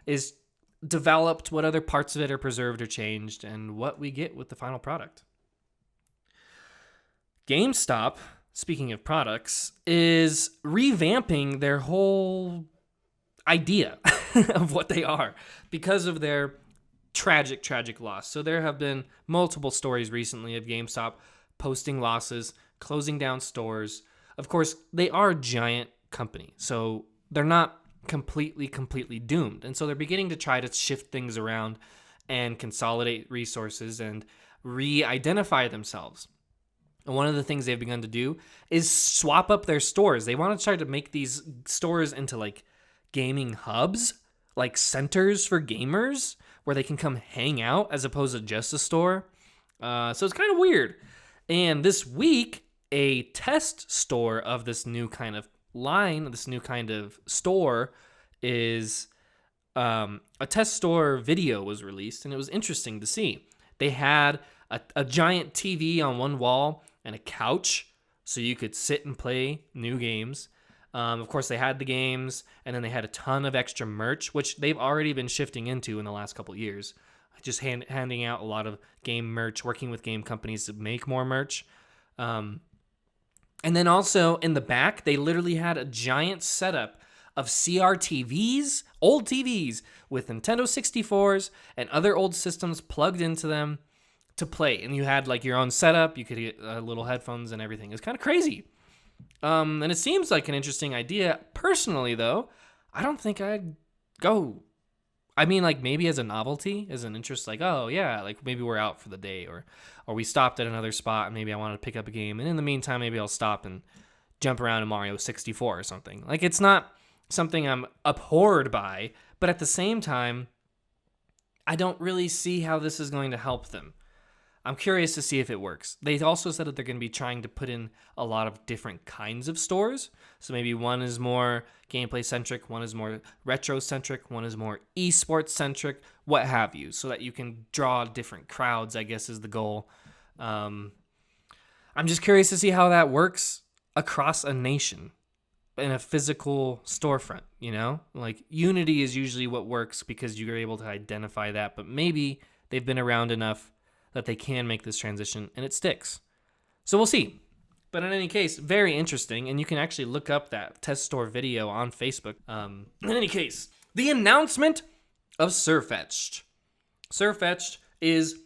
is developed, what other parts of it are preserved or changed, and what we get with the final product. GameStop, speaking of products, is revamping their whole idea of what they are because of their tragic loss. So there have been multiple stories recently of GameStop posting losses, closing down stores. Of course, they are a giant company, so they're not completely doomed. And so they're beginning to try to shift things around and consolidate resources and re-identify themselves. And one of the things they've begun to do is swap up their stores. They want to try to make these stores into like gaming hubs, like centers for gamers where they can come hang out as opposed to just a store. So it's kind of weird. And this week, a test store of this new kind of line, this new kind of store is a test store video was released, and it was interesting to see. They had a giant TV on one wall and a couch so you could sit and play new games. Of course, they had the games, and then they had a ton of extra merch, which they've already been shifting into in the last couple of years. Just handing out a lot of game merch, working with game companies to make more merch. And then also in the back, they literally had a giant setup of CRTVs, old TVs, with Nintendo 64s and other old systems plugged into them to play. And you had like your own setup. You could get little headphones and everything. It's kind of crazy. And it seems like an interesting idea. Personally, though, I don't think I'd go. I mean, like maybe as a novelty, as an interest, like, oh yeah, like maybe we're out for the day or we stopped at another spot and maybe I want to pick up a game. And in the meantime, maybe I'll stop and jump around in Mario 64 or something. Like it's not something I'm abhorred by, but at the same time, I don't really see how this is going to help them. I'm curious to see if it works. They also said that they're going to be trying to put in a lot of different kinds of stores. So maybe one is more gameplay-centric, one is more retro-centric, one is more esports-centric, what have you, so that you can draw different crowds, I guess is the goal. I'm just curious to see how that works across a nation in a physical storefront, you know? Like, Unity is usually what works because you're able to identify that, but maybe they've been around enough that they can make this transition and it sticks. So we'll see. But in any case, very interesting, and you can actually look up that test store video on Facebook. In any case, the announcement of Surfetched. Surfetched is